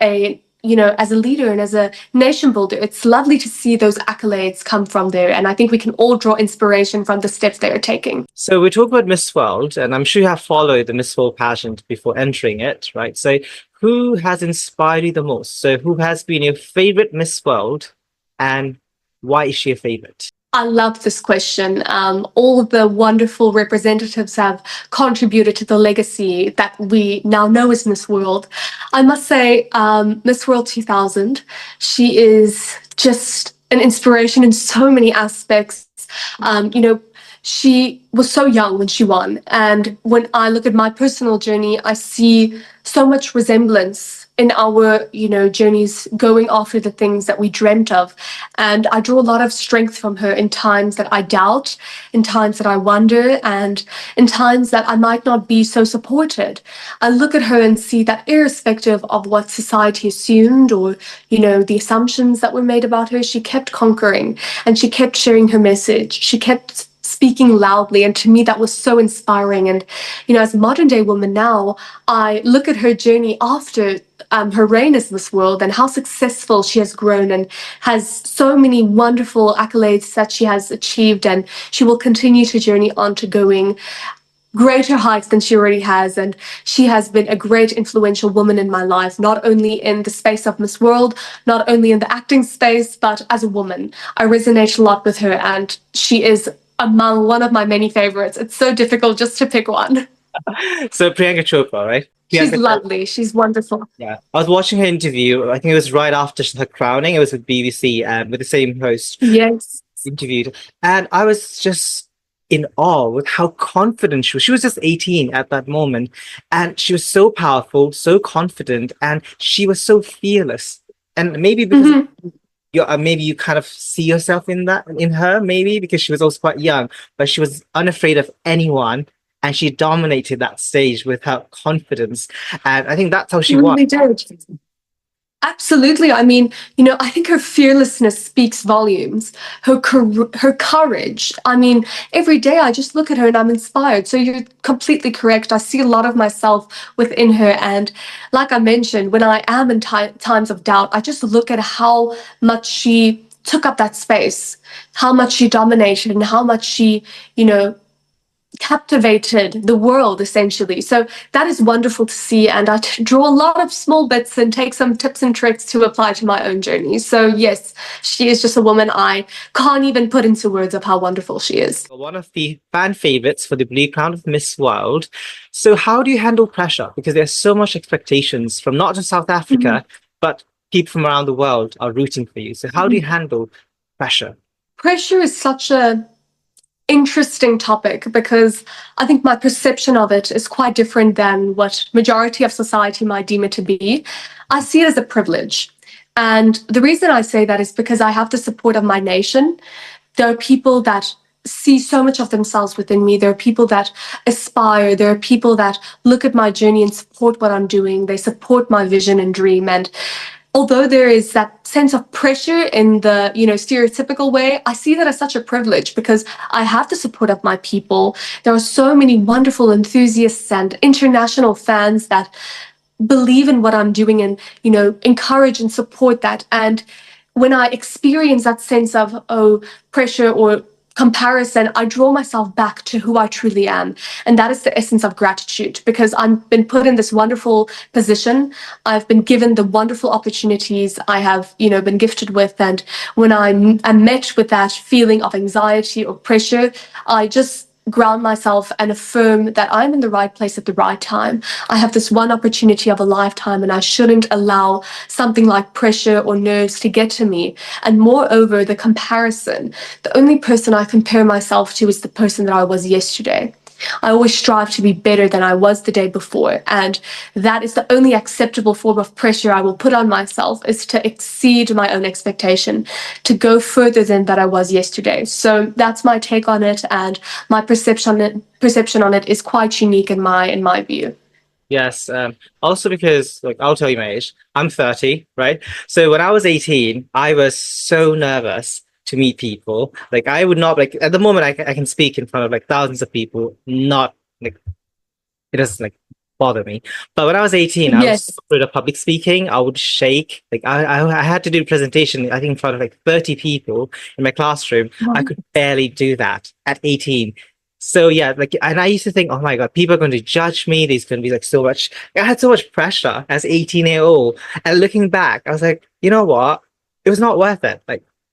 as a leader and as a nation builder. It's lovely to see those accolades come from there. And I think we can all draw inspiration from the steps they are taking. So we talk about Miss World, and I'm sure you have followed the Miss World pageant before entering it, right? So who has inspired you the most? So who has been your favorite Miss World, and why is she a favorite? I love this question. All of the wonderful representatives have contributed to the legacy that we now know as Miss World. I must say, Miss World 2000, she is just an inspiration in so many aspects. She was so young when she won. And when I look at my personal journey, I see so much resemblance in our, journeys going after the things that we dreamt of. And I draw a lot of strength from her in times that I doubt, in times that I wonder, and in times that I might not be so supported. I look at her and see that irrespective of what society assumed or, the assumptions that were made about her, she kept conquering and she kept sharing her message. She kept speaking loudly, and to me that was so inspiring. And as a modern day woman now, I look at her journey after her reign as Miss World and how successful she has grown and has so many wonderful accolades that she has achieved, and she will continue to journey on to going greater heights than she already has. And she has been a great influential woman in my life, not only in the space of Miss World, not only in the acting space, but as a woman. I resonate a lot with her, and she is among one of my many favorites. It's so difficult just to pick one. So Priyanka Chopra, right? She's Priyanka Chopra. lovely. She's wonderful. Yeah, I was watching her interview. I think it was right after her crowning. It was with BBC, with the same host Yes. interviewed, and I was just in awe with how confident she was. She was just 18 at that moment, and she was so powerful, so confident, and she was so fearless. And maybe because maybe you kind of see yourself in that in her, maybe because she was also quite young, but she was unafraid of anyone, and she dominated that stage with her confidence. And I think that's how she was. Really did. Absolutely. I mean, I think her fearlessness speaks volumes. Her courage. I mean, every day I just look at her and I'm inspired. So you're completely correct. I see a lot of myself within her. And like I mentioned, when I am in times of doubt, I just look at how much she took up that space, how much she dominated, and how much she, captivated the world essentially. So that is wonderful to see, and I draw a lot of small bits and take some tips and tricks to apply to my own journey. So yes, she is just a woman I can't even put into words of how wonderful she is. One of the fan favorites for the Blue Crown of Miss World. So how do you handle pressure? Because there's so much expectations from not just South Africa, but people from around the world are rooting for you. So how do you handle pressure? Pressure is such a interesting topic because I think my perception of it is quite different than what majority of society might deem it to be. I see it as a privilege. And the reason I say that is because I have the support of my nation. There are people that see so much of themselves within me. There are people that aspire. There are people that look at my journey and support what I'm doing. They support my vision and dream. And although there is that sense of pressure in the, stereotypical way, I see that as such a privilege because I have the support of my people. There are so many wonderful enthusiasts and international fans that believe in what I'm doing and, encourage and support that. And when I experience that sense of, pressure or comparison, I draw myself back to who I truly am. And that is the essence of gratitude, because I've been put in this wonderful position. I've been given the wonderful opportunities I have, been gifted with. And when I'm met with that feeling of anxiety or pressure, I just ground myself and affirm that I'm in the right place at the right time. I have this one opportunity of a lifetime, and I shouldn't allow something like pressure or nerves to get to me. And moreover, the comparison. The only person I compare myself to is the person that I was yesterday. I always strive to be better than I was the day before. And that is the only acceptable form of pressure I will put on myself, is to exceed my own expectation, to go further than that I was yesterday. So that's my take on it, and my perception on it is quite unique in my view. Yes. Also because, like, I'll tell you my age. I'm 30, right? So when I was 18, I was so nervous to meet people. Like, I would not, like, at the moment I can speak in front of like thousands of people, not like, it doesn't like bother me. But when I was 18, I was Yes. so afraid of public speaking. I would shake. Like, I had to do a presentation, I think in front of like 30 people in my classroom. I could barely do that at 18. So yeah, like, and I used to think, oh my God, people are going to judge me. There's going to be like so much, I had so much pressure as 18-year-old. And looking back, I was like, you know what? It was not worth it.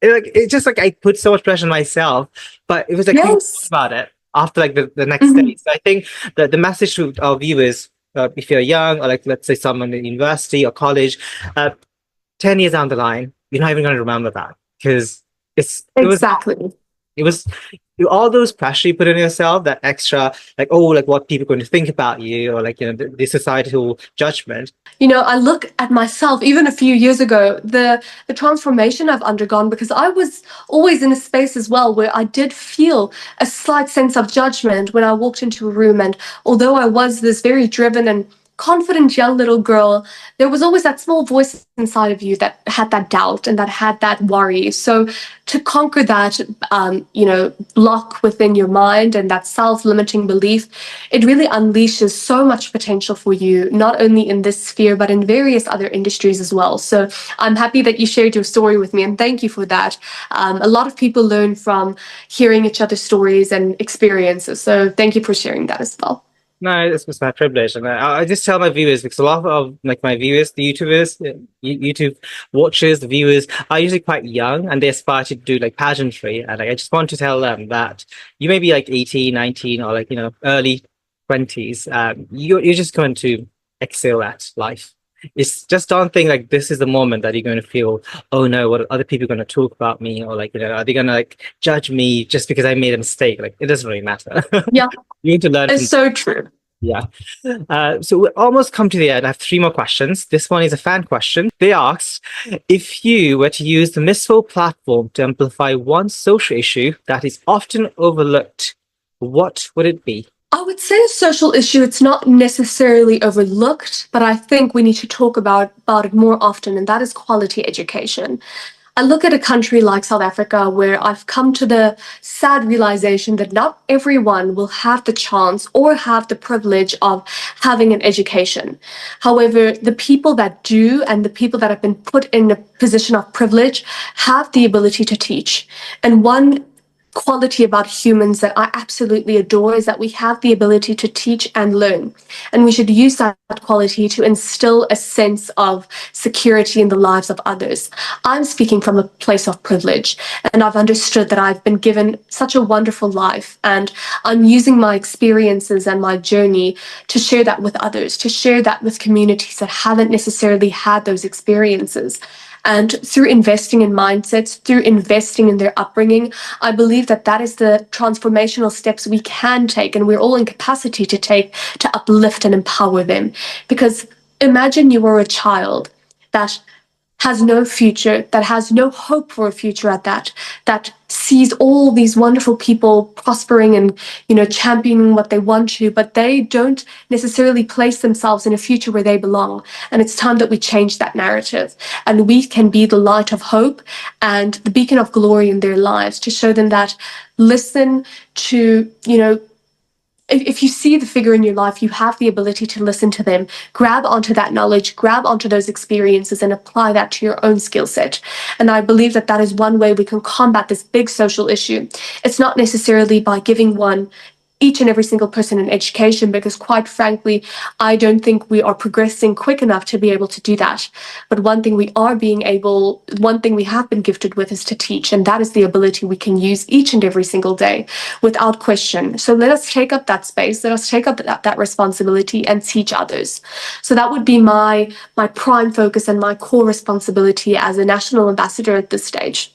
It just like I put so much pressure on myself, but it was like thinking Yes. about it after like the next day. So I think that the message to our viewers, if you're young, or like let's say someone in university or college, 10 years down the line, you're not even going to remember that because it was Exactly. It was all those pressure you put on yourself, that extra, like, oh, like what people are going to think about you, or like, the societal judgment. I look at myself even a few years ago, the transformation I've undergone, because I was always in a space as well where I did feel a slight sense of judgment when I walked into a room. And although I was this very driven and confident young little girl, there was always that small voice inside of you that had that doubt and that had that worry. So to conquer that, block within your mind and that self-limiting belief, it really unleashes so much potential for you, not only in this sphere, but in various other industries as well. So I'm happy that you shared your story with me, and thank you for that. A lot of people learn from hearing each other's stories and experiences. So thank you for sharing that as well. No, it's my privilege, and I just tell my viewers, because a lot of like my viewers, the YouTubers, YouTube watchers, the viewers are usually quite young, and they aspire to do like pageantry, and like, I just want to tell them that you may be like 18, 19, or like early 20s. You're just going to excel at life. It's just don't think like this is the moment that you're going to feel, oh no, what are other people going to talk about me, or like are they going to like judge me just because I made a mistake? Like it doesn't really matter. Yeah, You need to learn from. it's so true. Yeah. So we almost come to the end. I have three more questions. This one is a fan question. They asked, if you were to use the Mistful platform to amplify one social issue that is often overlooked, what would it be? I would say a social issue, it's not necessarily overlooked, but I think we need to talk about it more often, and that is quality education. I look at a country like South Africa, where I've come to the sad realization that not everyone will have the chance or have the privilege of having an education. However, the people that do, and the people that have been put in a position of privilege, have the ability to teach. And one quality about humans that I absolutely adore is that we have the ability to teach and learn. And we should use that quality to instill a sense of security in the lives of others. I'm speaking from a place of privilege, and I've understood that I've been given such a wonderful life, and I'm using my experiences and my journey to share that with others, to share that with communities that haven't necessarily had those experiences. And through investing in mindsets, through investing in their upbringing, I believe that that is the transformational steps we can take, and we're all in capacity to take, to uplift and empower them. Because imagine you were a child that has no future, that has no hope for a future at that sees all these wonderful people prospering and, championing what they want to, but they don't necessarily place themselves in a future where they belong. And it's time that we change that narrative, and we can be the light of hope and the beacon of glory in their lives, to show them that listen to, if you see the figure in your life, you have the ability to listen to them, grab onto that knowledge, grab onto those experiences, and apply that to your own skill set. And I believe that that is one way we can combat this big social issue. It's not necessarily by giving each and every single person in education, because quite frankly, I don't think we are progressing quick enough to be able to do that. But one thing we have been gifted with is to teach, and that is the ability we can use each and every single day without question. So let us take up that space, let us take up that responsibility and teach others. So that would be my prime focus and my core responsibility as a national ambassador at this stage.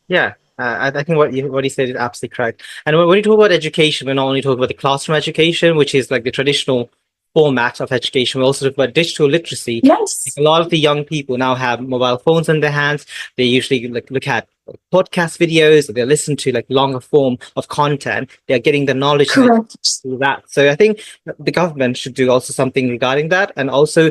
Yeah. I think what you said is absolutely correct. And when you talk about education, we're not only talking about the classroom education, which is like the traditional format of education. We also talk about digital literacy. Yes. A lot of the young people now have mobile phones in their hands. They usually like look at podcast videos, or they listen to like longer form of content. They're getting the knowledge through that. So I think the government should do also something regarding that, and also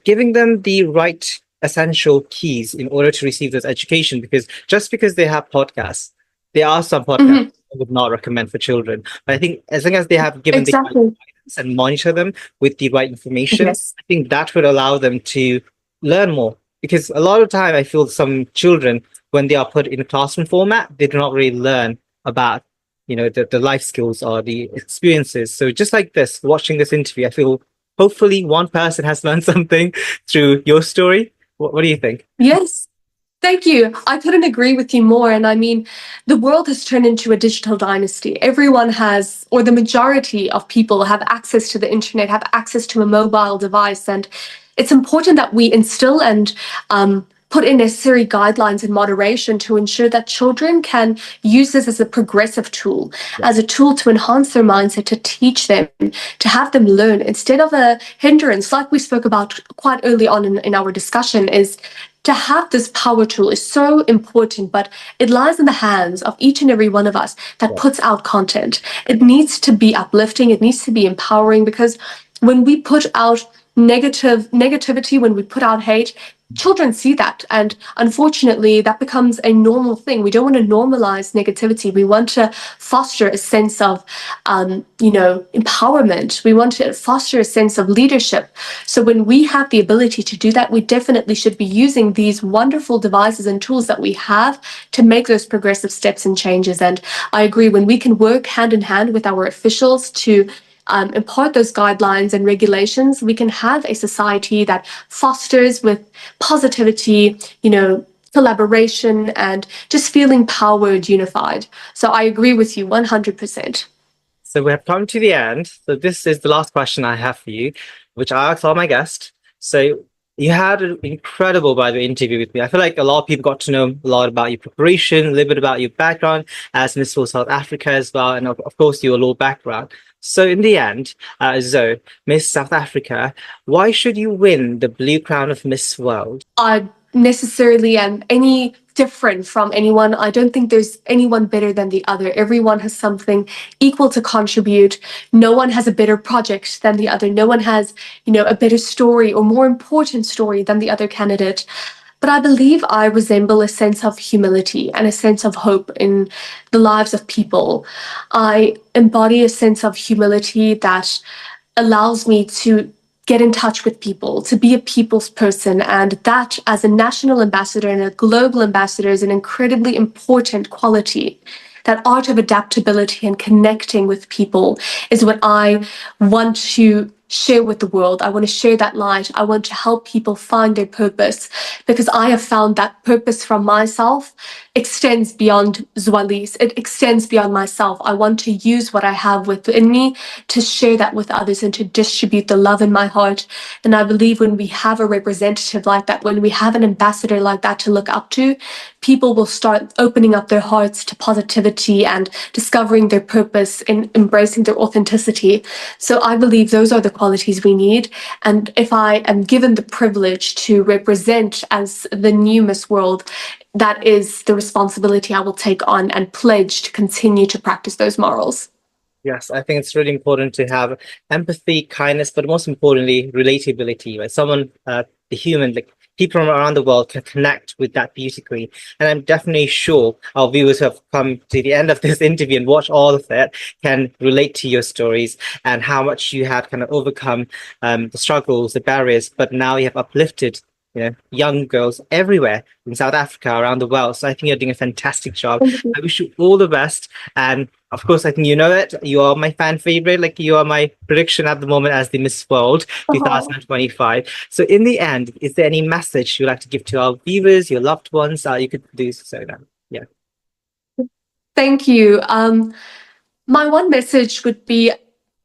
giving them the right essential keys in order to receive this education. Because just because they have podcasts, there are some podcasts I would not recommend for children. But I think as long as they have given the right guidance and monitor them with the right information, I think that would allow them to learn more. Because a lot of time I feel some children, when they are put in a classroom format, they do not really learn about the life skills or the experiences. So just like this, watching this interview, I feel hopefully one person has learned something through your story. What do you think? Yes. Thank you. I couldn't agree with you more. And I mean, the world has turned into a digital dynasty. Everyone has, or the majority of people have access to the internet, have access to a mobile device. And it's important that we instill and put in necessary guidelines and moderation to ensure that children can use this as a progressive tool, as a tool to enhance their mindset, to teach them, to have them learn, instead of a hindrance, like we spoke about quite early on in our discussion, is to have this power tool is so important, but it lies in the hands of each and every one of us that puts out content. It needs to be uplifting, it needs to be empowering, because when we put out negativity, when we put out hate, children see that, and unfortunately that becomes a normal thing. We don't want to normalize negativity. We want to foster a sense of empowerment. We want to foster a sense of leadership. So when we have the ability to do that, we definitely should be using these wonderful devices and tools that we have to make those progressive steps and changes. And I agree, when we can work hand in hand with our officials to impart those guidelines and regulations, we can have a society that fosters with positivity, collaboration, and just feeling empowered, unified. So I agree with you 100%. So we have come to the end. So this is the last question I have for you, which I ask all my guests. So you had an incredible, by the way, interview with me. I feel like a lot of people got to know a lot about your preparation, a little bit about your background as Miss World South Africa as well, and of course your law background. So in the end, Zoe, Miss South Africa, why should you win the Blue Crown of Miss World? I necessarily am any different from anyone. I don't think there's anyone better than the other. Everyone has something equal to contribute. No one has a better project than the other. No one has, a better story or more important story than the other candidate. But I believe I resemble a sense of humility and a sense of hope in the lives of people. I embody a sense of humility that allows me to get in touch with people, to be a people's person. And that, as a national ambassador and a global ambassador, is an incredibly important quality. That art of adaptability and connecting with people is what I want to share with the world. I want to share that light. I want to help people find their purpose, because I have found that purpose from myself extends beyond Zwali's. It extends beyond myself. I want to use what I have within me to share that with others and to distribute the love in my heart. And I believe when we have a representative like that, when we have an ambassador like that to look up to, people will start opening up their hearts to positivity and discovering their purpose and embracing their authenticity. So I believe those are the qualities we need. And if I am given the privilege to represent as the new Miss World, that is the responsibility I will take on and pledge to continue to practice those morals. Yes, I think it's really important to have empathy, kindness, but most importantly, relatability. Right? Someone, the human, like people from around the world, can connect with that beauty queen. And I'm definitely sure our viewers who have come to the end of this interview and watch all of it can relate to your stories and how much you had kind of overcome the struggles, the barriers, but now you have uplifted young girls everywhere in South Africa, around the world. So I think you're doing a fantastic job. I wish you all the best. And of course, I think you know it. You are my fan favorite. Like, you are my prediction at the moment as the Miss World 2025. So in the end, is there any message you'd like to give to our viewers, your loved ones? You could do so now. Yeah. Thank you. My one message would be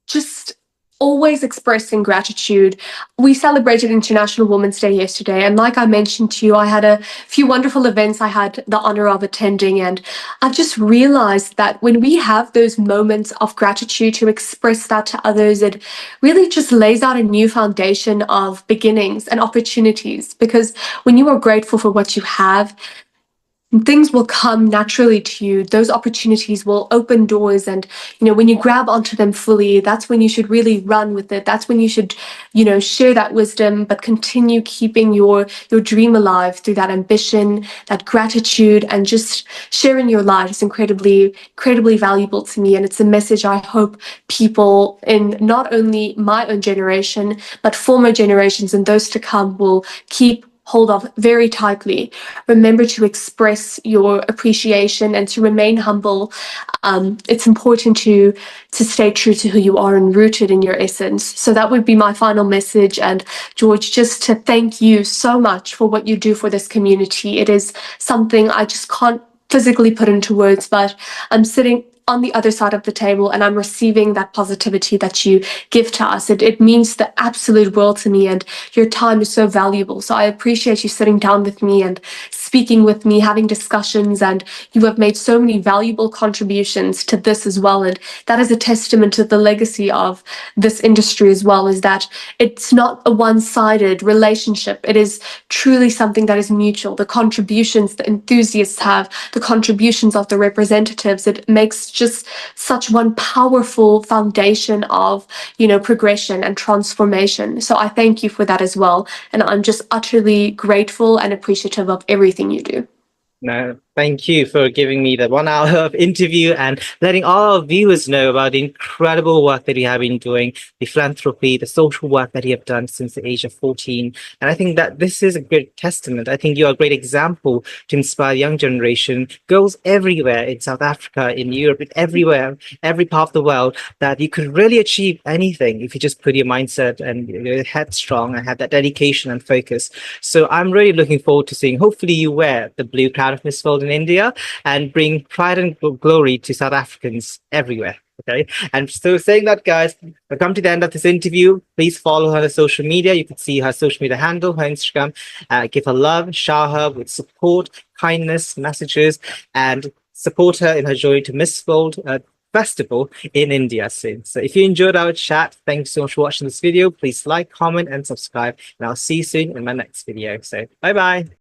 just always expressing gratitude. We celebrated International Women's Day yesterday, and like I mentioned to you, I had a few wonderful events I had the honor of attending, and I've just realized that when we have those moments of gratitude to express that to others, it really just lays out a new foundation of beginnings and opportunities, because when you are grateful for what you have, things will come naturally to you. Those opportunities will open doors, and when you grab onto them fully, that's when you should really run with it. That's when you should share that wisdom, but continue keeping your dream alive through that ambition, that gratitude, and just sharing your life is incredibly valuable to me. And it's a message I hope people in not only my own generation, but former generations and those to come will keep hold of very tightly. Remember to express your appreciation and to remain humble. It's important to stay true to who you are and rooted in your essence. So that would be my final message. And George, just to thank you so much for what you do for this community. It is something I just can't physically put into words, but I'm sitting on the other side of the table and I'm receiving that positivity that you give to us. It means the absolute world to me, and your time is so valuable. So I appreciate you sitting down with me and speaking with me, having discussions, and you have made so many valuable contributions to this as well. And that is a testament to the legacy of this industry as well, is that it's not a one-sided relationship. It is truly something that is mutual. The contributions the enthusiasts have, the contributions of the representatives, it makes just such one powerful foundation of, progression and transformation. So I thank you for that as well. And I'm just utterly grateful and appreciative of everything you do. No, thank you for giving me the 1 hour of interview and letting all our viewers know about the incredible work that you have been doing, the philanthropy, the social work that you have done since the age of 14. And I think that this is a great testament. I think you're a great example to inspire the young generation, girls everywhere in South Africa, in Europe, everywhere, every part of the world, that you could really achieve anything if you just put your mindset and your head strong and have that dedication and focus. So I'm really looking forward to seeing, hopefully you wear the blue crown of Miss World in India and bring pride and glory to South Africans everywhere. Okay. And so saying that, guys, we've come to the end of this interview. Please follow her on social media. You can see her social media handle, her Instagram. Give her love, shower her with support, kindness, messages, and support her in her journey to Miss World Festival in India soon. So if you enjoyed our chat, thanks so much for watching this video. Please like, comment, and subscribe. And I'll see you soon in my next video. So bye-bye.